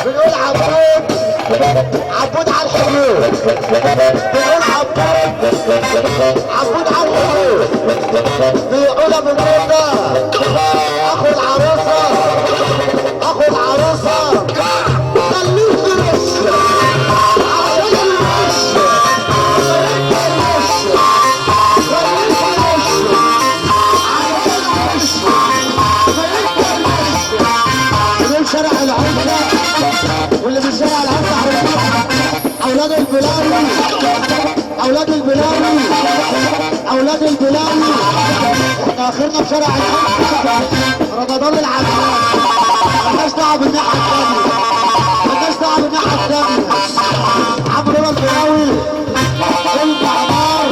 بنقول عبود على الحدود، بنقول عبود على الحدود، بيقول ابو موتى اخو العروسه، اخو العروسه خليك ترش عشان الوش، شارع العمدة واللي في شارع العمدة اولاد البلاوي، اولاد البلاوي، اولاد البلاوي. احنا اخرنا في شارع العمدة رمضان العباد، مالناش دعوه بالناحيه الثانيه، مالناش دعوه بالناحيه الثانيه. عمرو البلاوي البحمار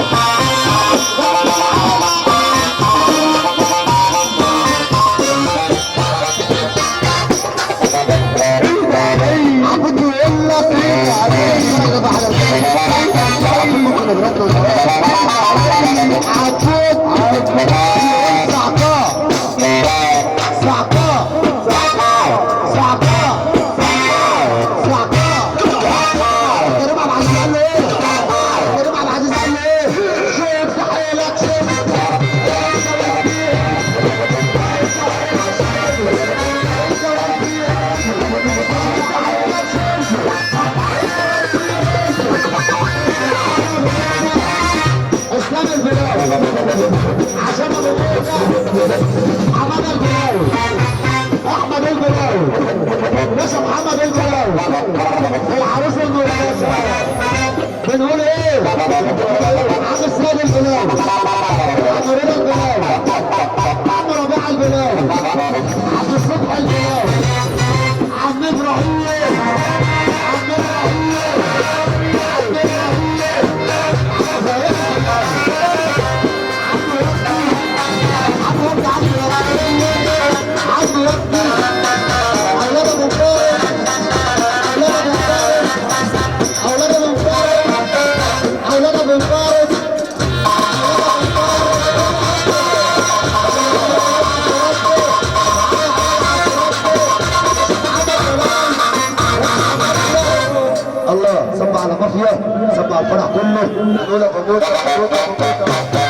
عشان حماد البلاوي، احمد البلاوي، باشا محمد البلاوي، العروس المقدسه. بنقول ايه؟ عم السيد البلاوي، عم رضا البلاوي، عم ربيع البلاوي، عم الصبح البلاوي، عم ابراهيم، عم ابراهيم، عم ابراهيم، الله صب على مافيا، صب على الفرح كله. نقول ابو موتى ابو موتى ابو موتى.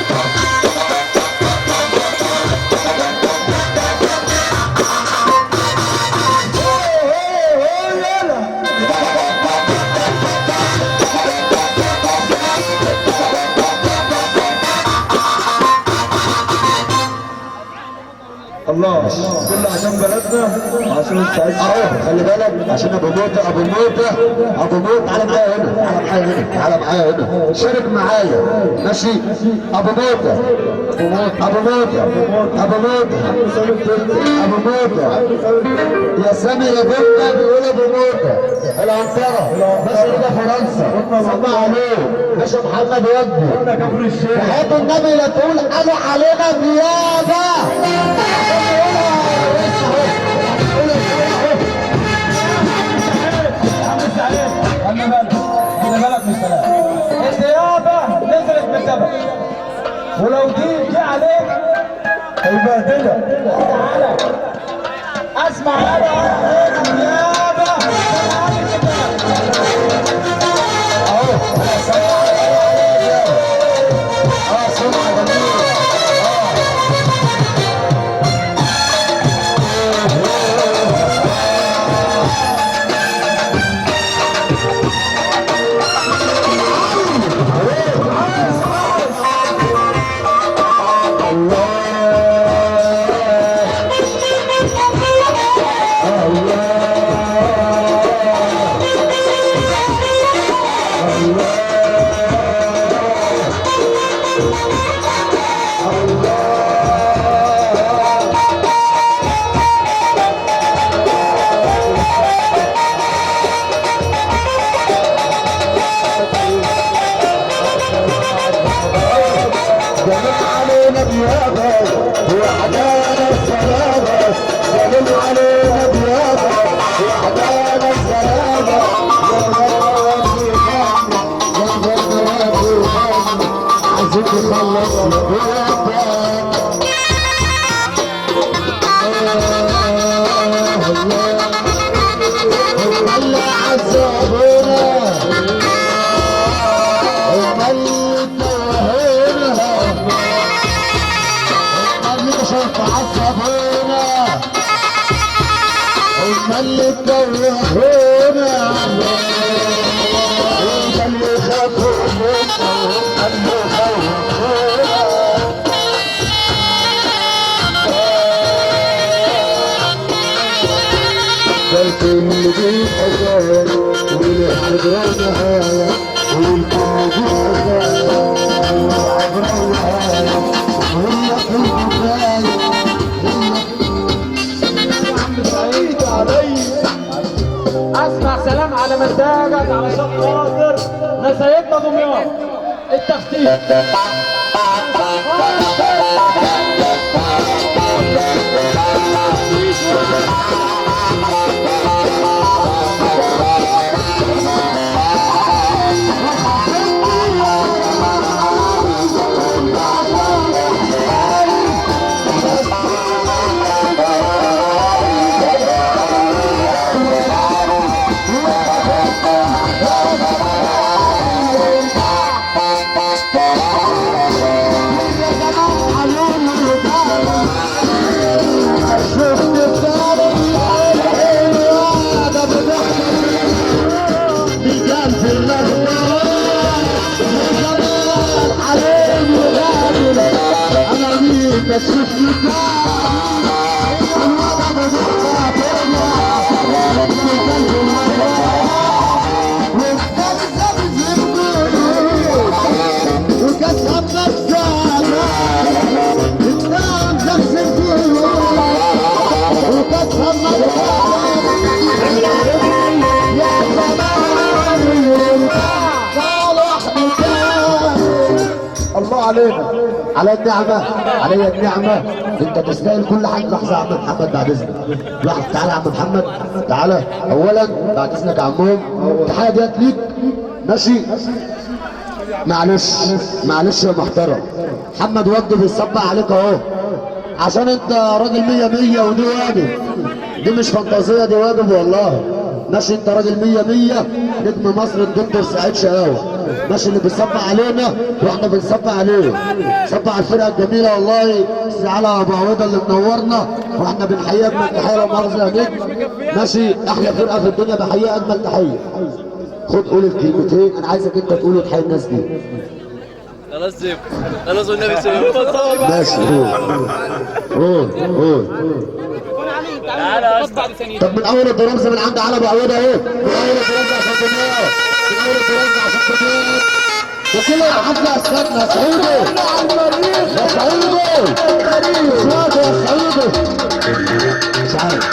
الله كله عشان بلدنا وعشان السعيد. اهو خلي بالك عشان ابو موتى ابو موتى ابو موتى. تعالى معايا هنا، تعالى معايا هنا، تعالى معايا هنا، شارك معايا ماشي. ابو موتى ابو موتى ابو موتى ابو موتى يا سامي يا بنت بيقول ابو موتى العنطره باشا رضا فرنسا صباح عليه باشا محمد ودي. وحياة النبي لا تقول انا علينا نيابه. خلي بالك من الكلام. النيابه نزلت من الجبل، ولو دي جه عليك هيبهدلك. تعالى اسمع انا النيابه اهو. سمعه جميله. اسمع سلام على مزاجك علشان خاطر نسيتنا دمياط التفتيش. الله علينا، على النعمة، علي النعمة. انت تستاهل كل حاجة. لحظة يا عم محمد بعد اذنك. لحظة، تعالى يا عم محمد، تعالى. اولا بعد اذنك يا عمهم، التحية ديت ليك ماشي. معلش يا محترم، محمد وجد بيصبح عليك اهو، عشان انت راجل 100 ودي واجب، دي مش فانتازية، دي واجب والله. ماشي، انت راجل 100 نجم مصر الدكتور سعيد شقاوة، ماشي، اللي بيصبح علينا واحنا بنصبح عليه. صبح على الفرقه الجميله والله، على ابو عويده اللي منورنا، واحنا بنحييك اجمل تحيه. لا مؤاخذه يا نجم، ماشي، احلى فرقه في الدنيا، بحييها اجمل تحيه. خد قول الكلمتين، انا عايزك انت تقول وتحيي الناس دي. خلاص زيب، خلاص والنبي سيب. ماشي، قول. تعالى يا اسطى. طب من اول الدرامز من عند على ابو عويده اهو، من اول الدرامز عشان دمياط، من اول الدرامز عشان دمياط، وكل الحفله استنى يا سعيدو، يا سعيدو، يا سعيدو، مش عارف.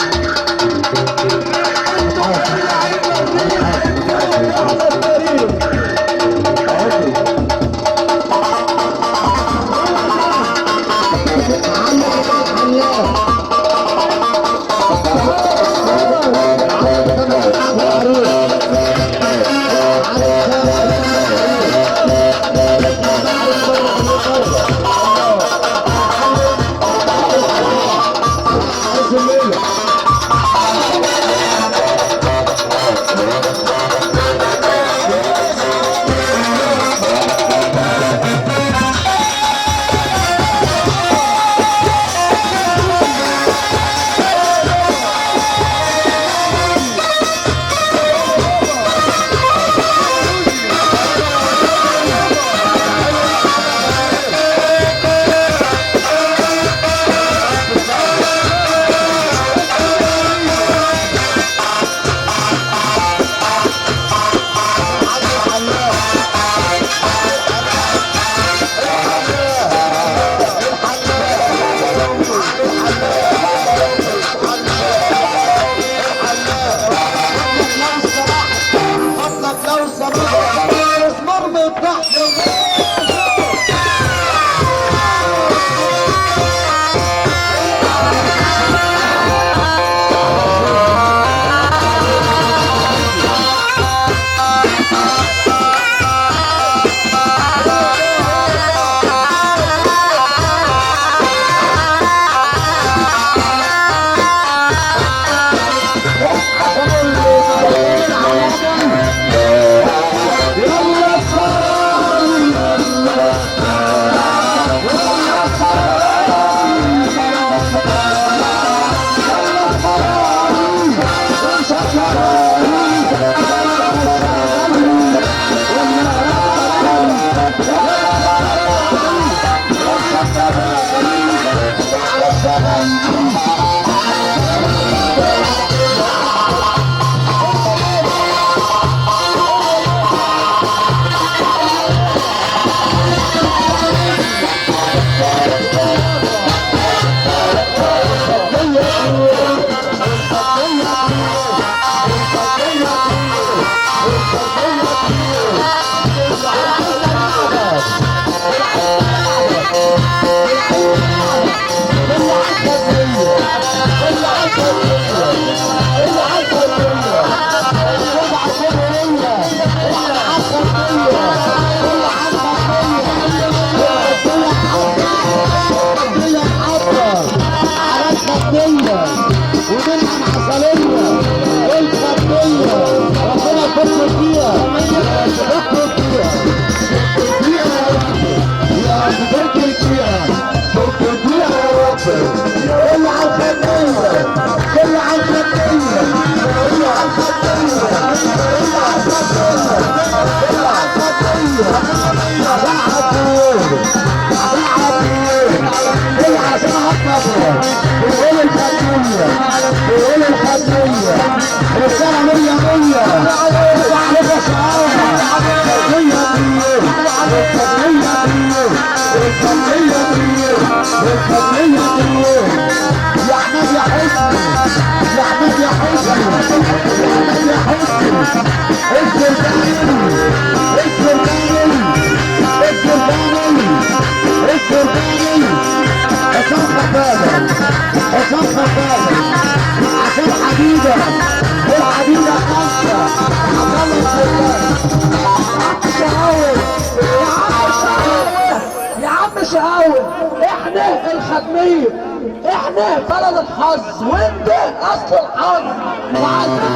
واطلع. احنا الخدمية، احنا بلد الحظ وانت اصل الحظ، وعايزين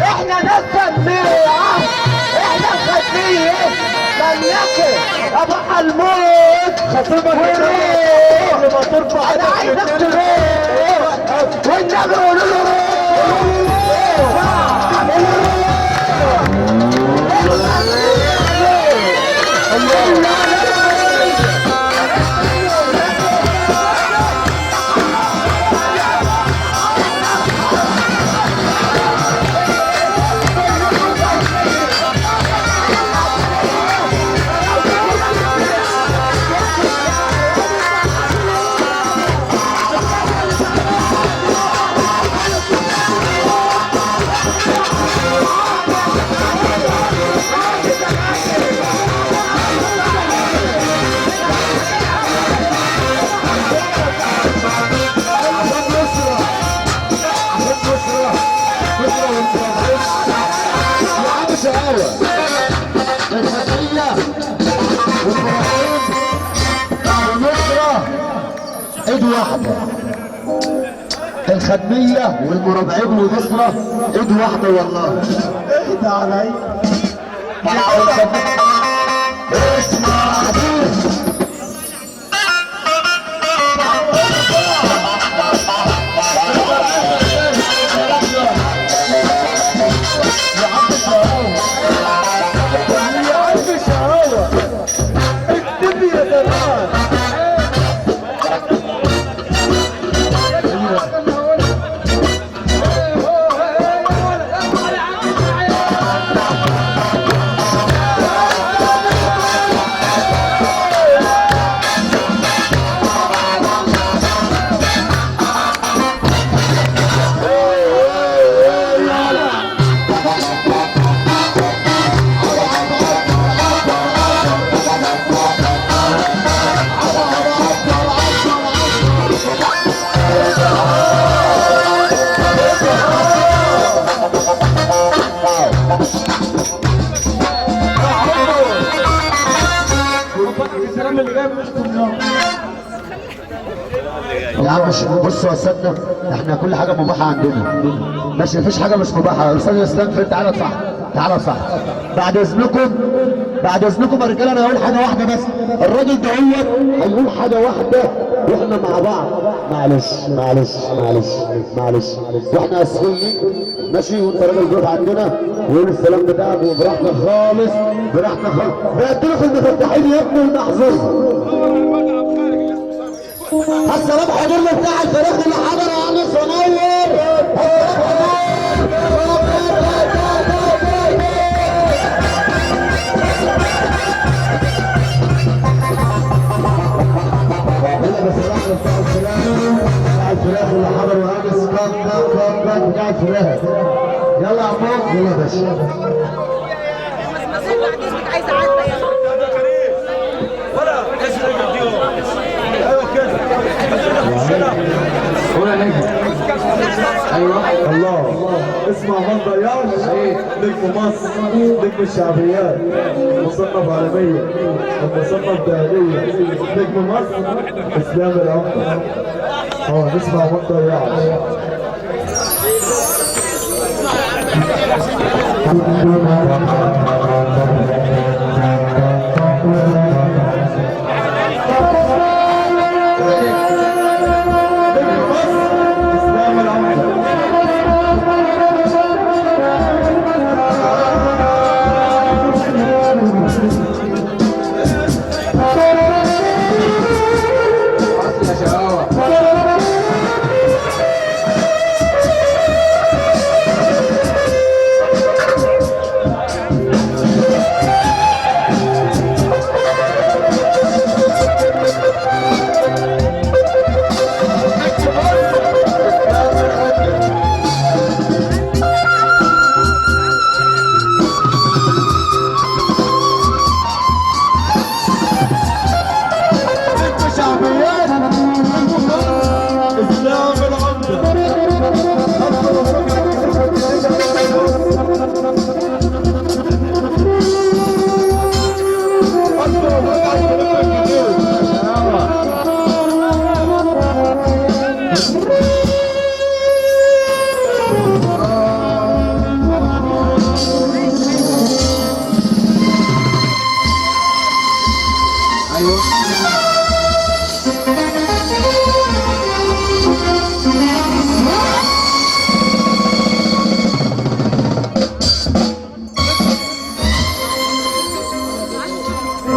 احنا ناس فنانين الموت خصمك والروح ما ترفع انا عايزك تروح والنبي قولوا له ايد واحدة الخدمية والمربعين ونصرة ايد واحدة والله اهدى علي اسمع حديث يا عم بصوا يا سيدنا احنا كل حاجه مباحه عندنا ماشي مفيش حاجه مش مباحه. استاذ اسلام فين؟ تعالى صح تعالى صح بعد اذنكم بعد اذنكم يا رجاله انا هقول حاجه واحده بس. الراجل ده هيقول حاجه واحده واحنا مع بعض معلش معلش معلش معلش واحنا اسفين ماشي وانت راجل ضيف عندنا وقول السلام بتاعك وبراحتك خالص براحتك خالص. بقدلوا في المفتاحين يا ابني المحظوظ السلام حضورنا بتاع الفريق اللي حضر يا انس ونور الفراخ اللي حضر وانس كم بتاع الفراخ. يلا يا عمو يلا يا باشا عايزه عدة يلا ولا ايوه كده ولا نجم ايوه الله اسمع ما تضيعش نجم مصر نجم الشعبيات مصنف عالمية ومصنف ذهبية نجم مصر اسلام العمر نسمع ما تضيعش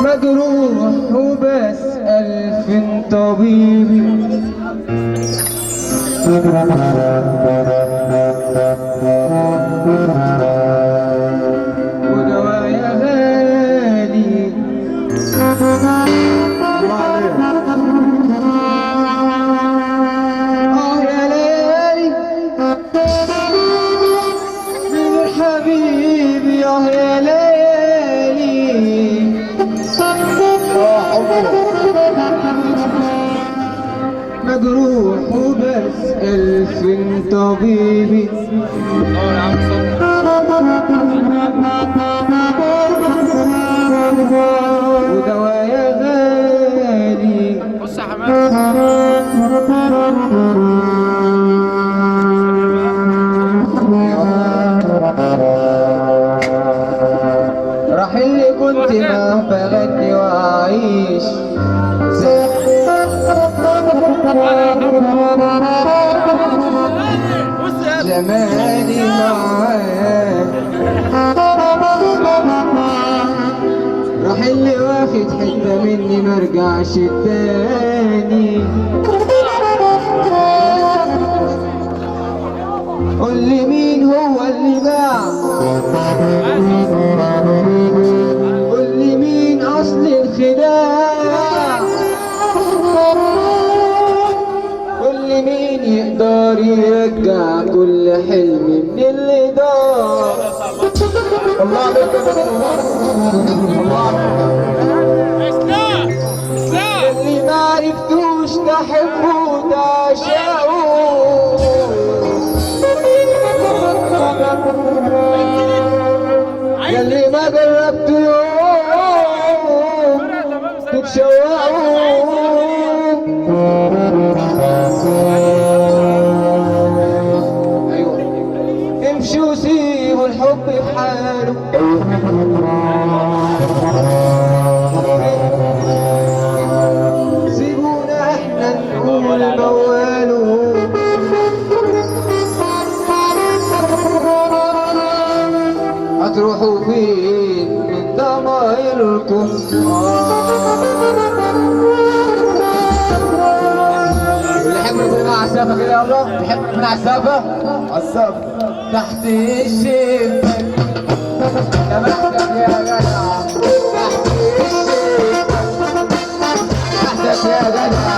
مجروح وبسأل فين طبيبي، ودوايا غالي. يا ليالي من حبيبي، يا ليالي مجروح وبسأل فين طبيبي، ودوايا غالي. بص يا حماد راح اللي كنت ما بغني وأعيش زماني معاك، راح اللي واخد حتة مني مرجعش تاني. قول لي مين هو اللي باع، قول لي مين اصل الخداع، قول لي مين يقدر يرجع كل حلم من اللي ضاع. الله عليك اللي ما عرفتوش تحبه تعشقه، ياللي ما جربت يوم تتشوقوا. ايوه امشوا وسيبوا الحب بحاله، سيبونا احنا نقول مواله. هتروحوا فين من ضمايركم؟ اللي يحب يكون مع السقف كده يلا، يحب يكون على السقف، على السقف تحت الشباك. يا بختك يا جدع تحت الشباك، بختك يا جدع.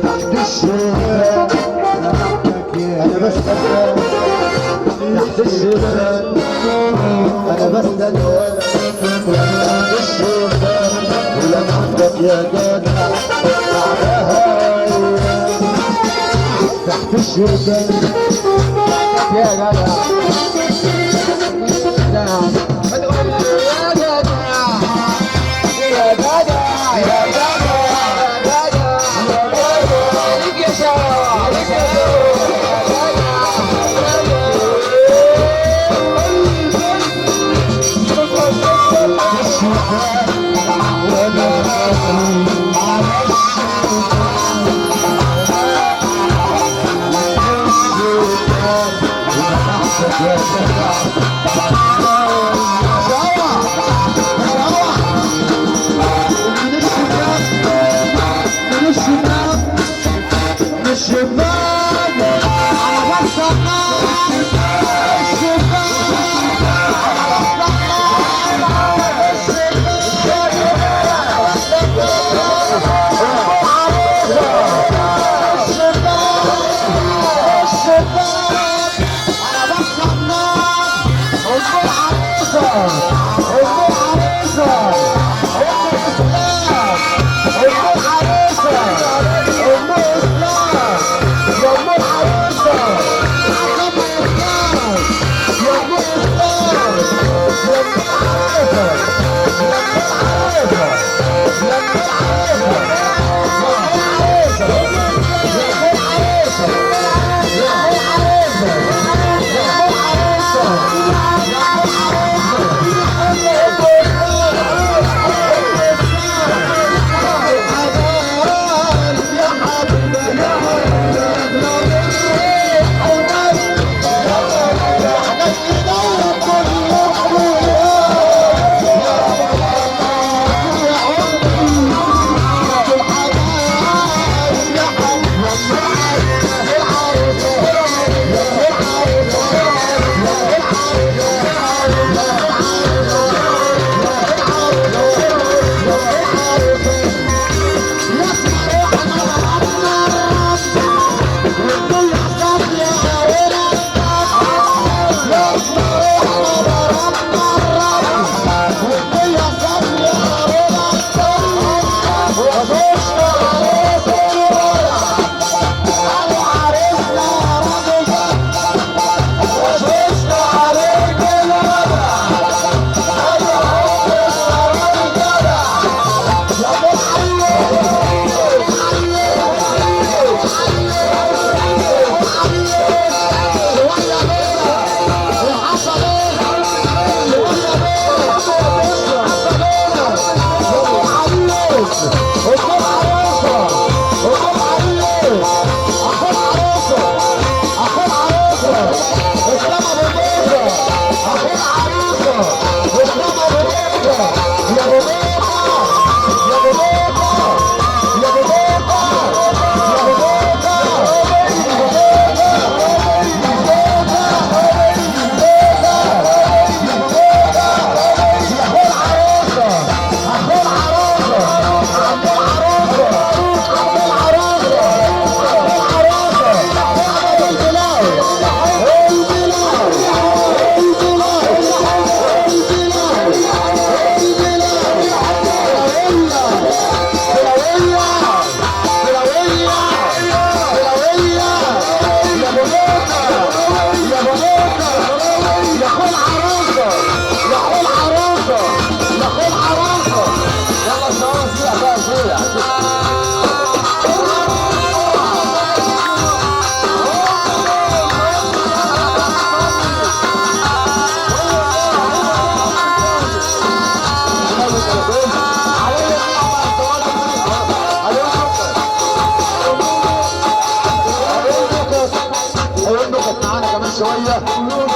تحت الشباك انا بستنى، تحت الشباك انا بستنى، تحت الشباك ولمحتك يا جدع بعدها. تحت الشباك يا جدع ما تقول يا جدع يا جدع يا جدع يا جدع عليك يا شباب، عليك يا Yeah.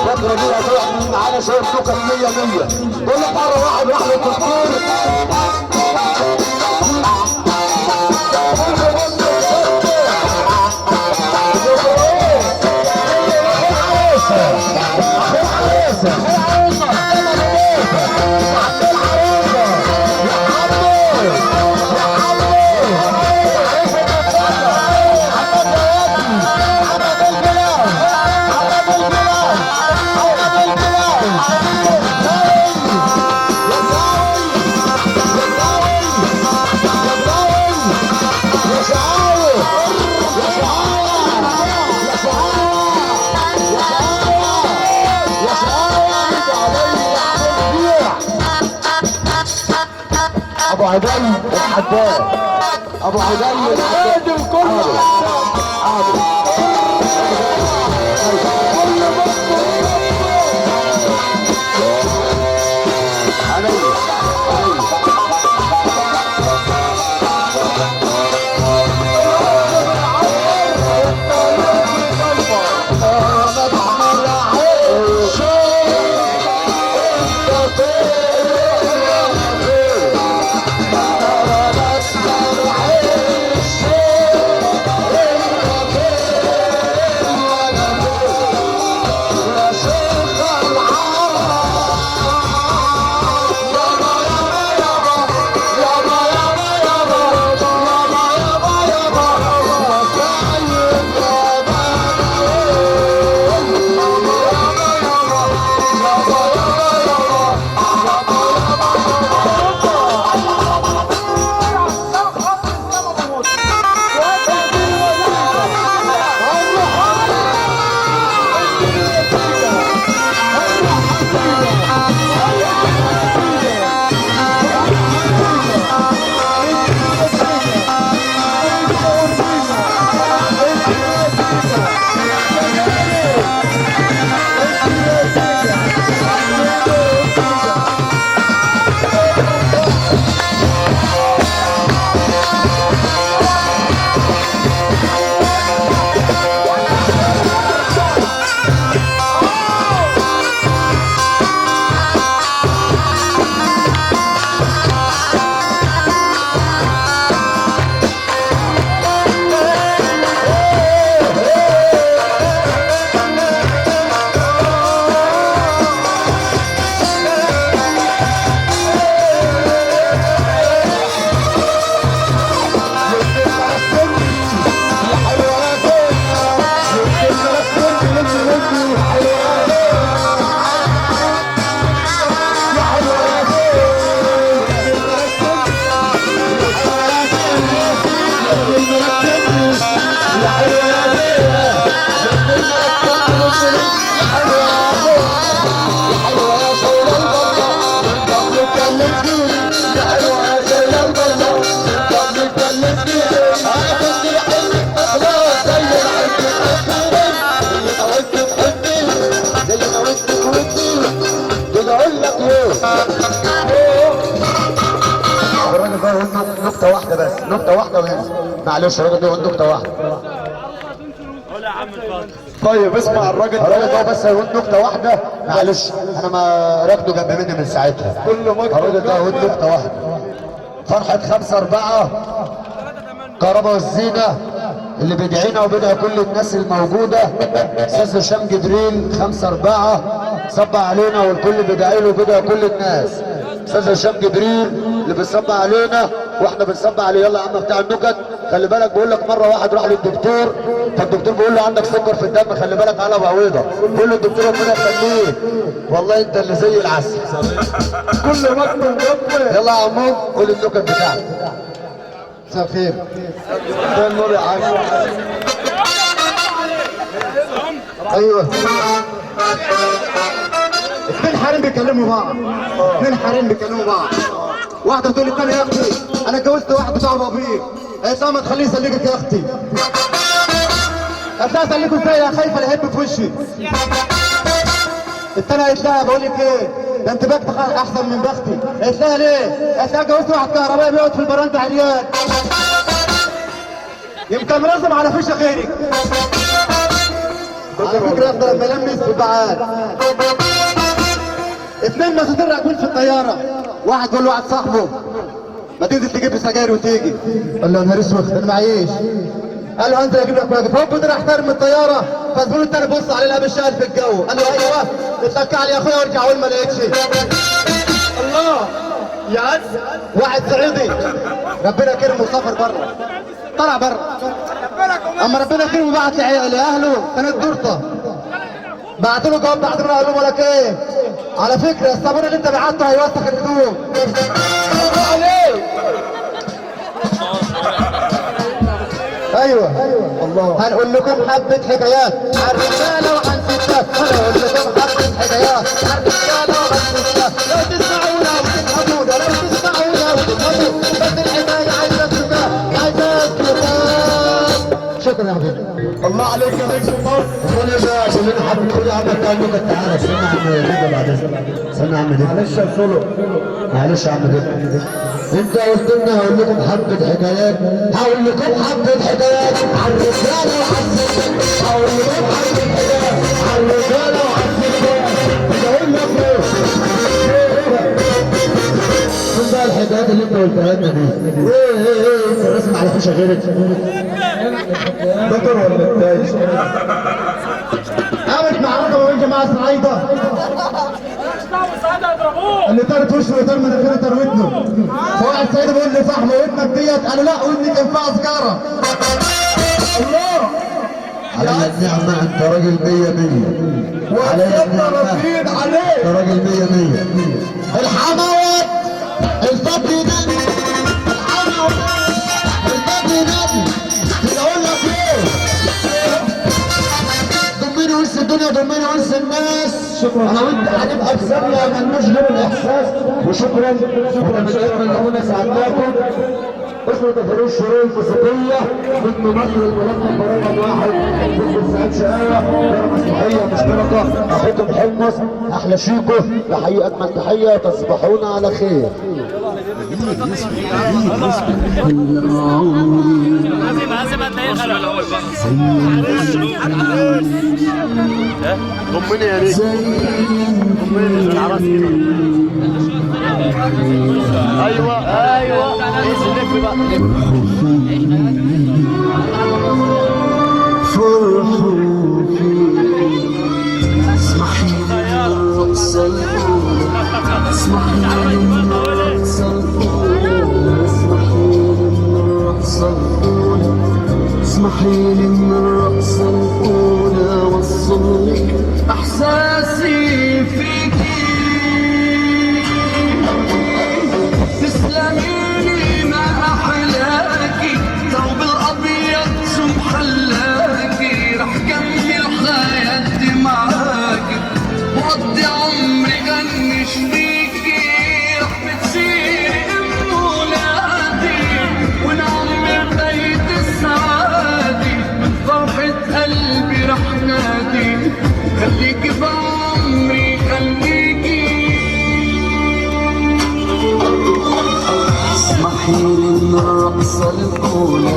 بكره دي هتقعد معانا شويه نكت 100 بقول لك مره واحد راح للدكتور ابو عدي الحداد ابو عدي الحداد كله كنت بحبك خلاص زي ما انت بتحبني زي ما انت بتحبني كده اقول لك الراجل ده يقول نكته واحده بس، نكته واحده وينزل. معلش الراجل ده يقول نكته واحده. طيب اسمع الراجل ده بس هيقول نكته واحده، معلش انا ما راكده جنب مني من ساعتها. كل ما الراجل ده هيقول نكته واحده. فرحه 5/4 كهرباء والزينه اللي بيدعينا وبيدعي كل الناس الموجوده. استاذ هشام جبريل 5/4 صب علينا والكل بيدعي له وبيدعي كل الناس. استاذ هشام جبريل اللي بيصب علينا واحنا بنصب عليه. يلا يا عم بتاع النكت، خلي بالك بقول لك مره واحد راح للدكتور، فالدكتور بيقول له عندك سكر في الدم، خلي بالك على بعويضه. بيقول له الدكتور ربنا يخليك والله انت اللي زي العسل. كل ما تنضبط. يلا يا عمو قول النكت بتاعك. مساء الخير. ده النور يا عم. ايوه اتنين حريم بيكلموا بعض، اتنين حريم بيكلموا بعض. واحده بتقول للتانيه يا اختي انا اتجوزت واحد بتاع بابير. قالت لها ما تخليه يسلكك يا اختي. قالت لها اسلكه ازاي يا خايفه الهب في وشي. التانيه قالت لها بقول لك ايه ده انت بختك احسن من بختي. قالت لها ليه؟ قالت لها اتجوزت واحد كهربائي بيقعد في البراند عريان يمكن منظم على فيشه غيرك. على فكره افضل ملمس في بعاد. اتنين مسافرين راكبين في الطياره، واحد بيقول لواحد صاحبه ما تنزل تجيب لي سجاير وتيجي. قال له يا نهار اسود انا معيش. قال له انزل اجيب لك واجب. هوب طلع احترم من الطياره، فالزبون التاني بص عليه لقى بالشقل في الجو. قال له ايوه اتلكع لي يا اخويا وارجع اقول ما لقيتش. الله يا عز. واحد صعيدي ربنا كرمه وسافر بره، طلع بره. اما ربنا كرمه بعت لاهله كانت دورته. بعت له جواب بعد ما قال له لك ايه؟ على فكره الصابون اللي انت بعته هيوسخ الهدوم. ايوه الله. هنقول لكم حبه حكايات عن رجاله وعن ستات. هنقول لكم حبه حكايات عن رجاله وعن ستات. لو تسمعونا وتفهمونا، لو تسمعونا وتفهمونا، بس الحكايه عايزه سكات، عايزه سكات. شكرا يا حبيبي. الله عليك يا نجم مصر. وانا بقى عشان انا حابب كل عم بتاع النكت. تعالى استنى يا عم ديجا بعد اذنك. استنى يا عم ديجا. معلش يا سولو. معلش يا عم ديجا. انت قلت لنا هقول لكم حبه حكايات، هقول لكم حبه حكايات عن الرجاله وعن الستات. هقول لكم حبه حكايات عن الرجاله وعن الستات. مش هقول لك ايه؟ شوف بقى الحكايات اللي انت قلتها لنا دي. ايه انت راسم على فيشه غيرك؟ بطل ولا التاج؟ قامت معركه ما بين جماعه صعايده اللي طارت وشه وطار مناخيره طار ودنه. فواحد صعيدي بيقول لصاحبه ودنك ديت، قال له لا ودني كان فيها سجاره. الله على النعمه انت راجل 100 على النعمه انت راجل 100. الحموات الفضل ده الحموات الفضل ده كده اقول لك ايه؟ ضمني ونس الدنيا ضمني ونس الناس. شكرا. انا وانت هنبقى في ثانيه مالناش غير الاحساس. وشكرا وبنتمنى نكون سعدناكم. اسمه تفريش الشروق الموسيقيه ضمن مصر الملقب برقم واحد ضد سعيد شقاوه. دار مسرحيه مشتركه اخوكم حمص احلى شيكو. تحيه اجمل تحيه. تصبحون على خير. لازم هتلاقيه غلط. ضمني يا ريت. ايوه لف بقى. فرحوا فيك اسمحي لي الرقص الأولى، اسمحي لي الرقص الأولى، اسمحي لي الرقص الأولى، اسمحي لي الرقص الأولى وصل لك إحساسي فيكي. تسلمي لي ما أحلاكي ثوب الأبيض شو محلاكي. رح كمل حياتي معاكي وقضي عمري غنش فيكي. رح بتصيري أم ولادي ونعمر اسمحي لي من الرقصة الأولى،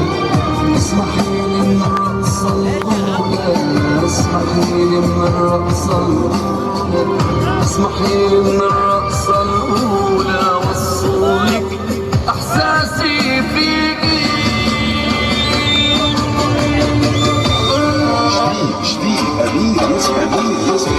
اسمحي لي من الرقصة الأولى، اسمحي لي من الرقصة الأولى، اسمحي لي من الرقصة الأولى، وصولك إحساسي فيكي. جديد أمير يوسف.